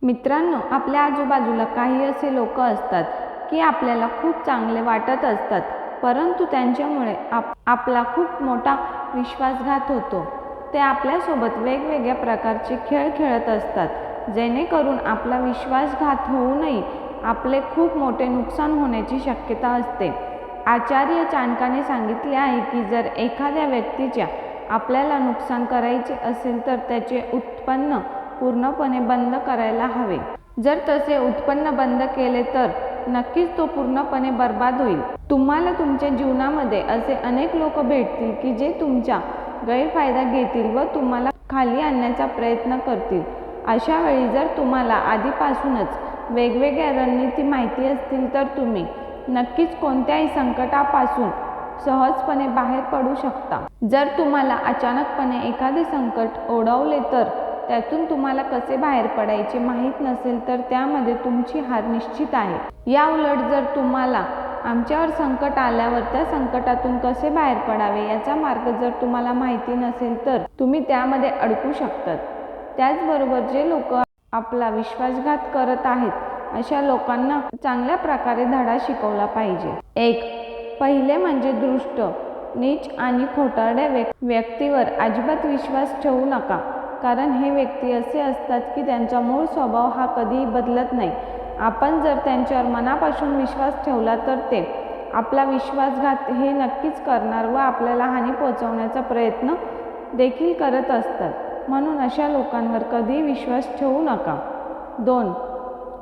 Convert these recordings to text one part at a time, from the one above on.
मित्रांनो, आपल्या आजूबाजूला काही असे लोक असतात की आपल्याला खूप चांगले वाटत असतात, परंतु त्यांच्यामुळे आपला खूप मोठा विश्वासघात होतो. ते आपल्यासोबत वेगवेगळ्या प्रकारचे खेळ खेळत असतात, जेणेकरून आपला विश्वासघात होऊ नये, आपले खूप मोठे नुकसान होण्याची शक्यता असते. आचार्य चाणक्याने सांगितले आहे की जर एखाद्या व्यक्तीच्या आपल्याला नुकसान करायचे असेल तर त्याचे उत्पन्न पूर्णपणे बंद करायला हवे. जर तसे उत्पन्न बंद केले तर नक्कीच तो पूर्णपणे बर्बाद होईल. तुम्हाला तुमच्या जीवनामध्ये असे अनेक लोक भेटतील की जे तुमचा गैरफायदा घेतील व तुम्हाला खाली आणण्याचा प्रयत्न करतील. अशा वेळी जर तुम्हाला आधीपासूनच वेगवेगळ्या रणनीती माहिती असतील तर तुम्ही नक्कीच कोणत्याही संकटापासून सहजपणे बाहेर पडू शकता. जर तुम्हाला अचानकपणे एखादे संकट ओढवले तर त्यातून तुम्हाला कसे बाहेर पडायचे माहीत नसेल तर त्यामध्ये तुमची हार निश्चित आहे. या उलट जर तुम्हाला आमच्यावर संकट आल्यावर त्या संकटातून कसे बाहेर पडावे याचा मार्ग जर तुम्हाला माहिती नसेल तर तुम्ही त्यामध्ये अडकू शकतात. त्याचबरोबर जे लोक आपला विश्वासघात करत आहेत अशा लोकांना चांगल्या प्रकारे धडा शिकवला पाहिजे. पहिले म्हणजे दुष्ट, नीच आणि खोटारड्या व्यक्तीवर अजिबात विश्वास ठेवू नका, कारण हे व्यक्ती असे असतात की त्यांचा मूळ स्वभाव हा कधीही बदलत नाही. आपण जर त्यांच्यावर मनापासून विश्वास ठेवला तर ते आपला विश्वासघात हे नक्कीच करणार व आपल्याला हानी पोहोचवण्याचा प्रयत्न देखील करत असतात. म्हणून अशा लोकांवर कधीही विश्वास ठेवू नका. 2.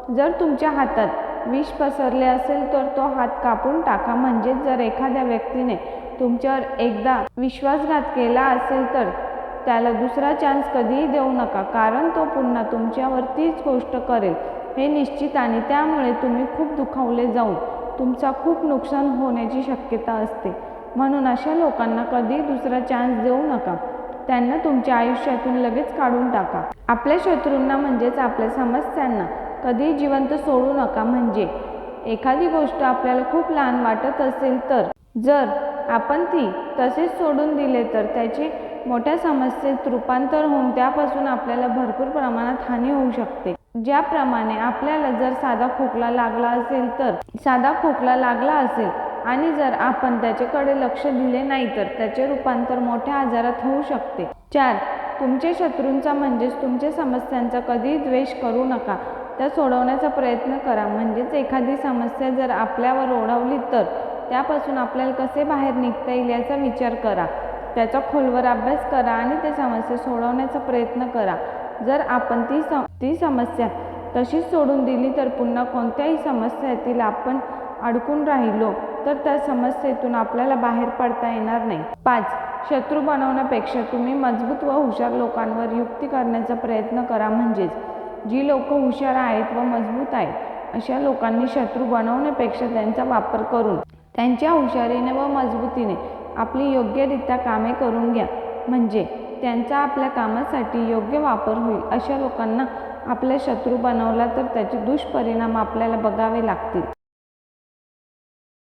जर तुमच्या हातात विष पसरले असेल तर तो हात कापून टाका. म्हणजेच जर एखाद्या व्यक्तीने तुमच्यावर एकदा विश्वासघात केला असेल तर त्याला दुसरा चान्स कधीही देऊ नका, कारण तो पुन्हा तुमच्यावर तीच गोष्ट करेल हे निश्चित आणि त्यामुळे तुम्ही खूप दुखावले जाऊन तुमचा खूप नुकसान होण्याची शक्यता असते. म्हणून अशा लोकांना कधीही दुसरा चान्स देऊ नका. त्यांना तुमच्या आयुष्यातून लगेच काढून टाका. आपल्या शत्रूंना म्हणजेच आपल्या समस्यांना कधीही जिवंत सोडू नका. म्हणजे एखादी गोष्ट आपल्याला खूप लहान वाटत असेल तर जर आपण ती तसेच सोडून दिले तर त्याचे मोठ्या समस्येत रूपांतर होऊन त्यापासून आपल्याला भरपूर प्रमाणात हानी होऊ शकते. ज्याप्रमाणे आपल्याला जर साधा खोकला लागला असेल आणि जर आपण त्याच्याकडे लक्ष दिले नाही तर त्याचे रूपांतर मोठ्या आजारात होऊ शकते. 4. तुमच्या शत्रूंचा म्हणजेच तुमच्या समस्यांचा कधीही द्वेष करू नका, त्या सोडवण्याचा प्रयत्न करा. म्हणजेच एखादी समस्या जर आपल्यावर ओढवली तर त्यापासून आपल्याला कसे बाहेर निघता येईल याचा विचार करा, त्याचा खोलवर अभ्यास करा आणि ते समस्या सोडवण्याचा प्रयत्न करा. जर आपण ती समस्या तशीच सोडून दिली तर पुन्हा कोणत्याही समस्येतील आपण अडकून राहिलो तर त्या समस्येतून आपल्याला बाहेर पडता येणार नाही. 5. शत्रू बनवण्यापेक्षा तुम्ही मजबूत व हुशार लोकांवर युक्ती करण्याचा प्रयत्न करा. म्हणजेच जी लोक हुशार आहेत व मजबूत आहेत अशा लोकांनी शत्रू बनवण्यापेक्षा त्यांचा वापर करून त्यांच्या हुशारीने व मजबूतीने आपली योग्यरित्या कामे करून घ्या. म्हणजे त्यांचा आपल्या कामासाठी योग्य वापर होईल. अशा लोकांना आपला शत्रू बनवला तर त्याचे दुष्परिणाम आपल्याला बघावे लागतील.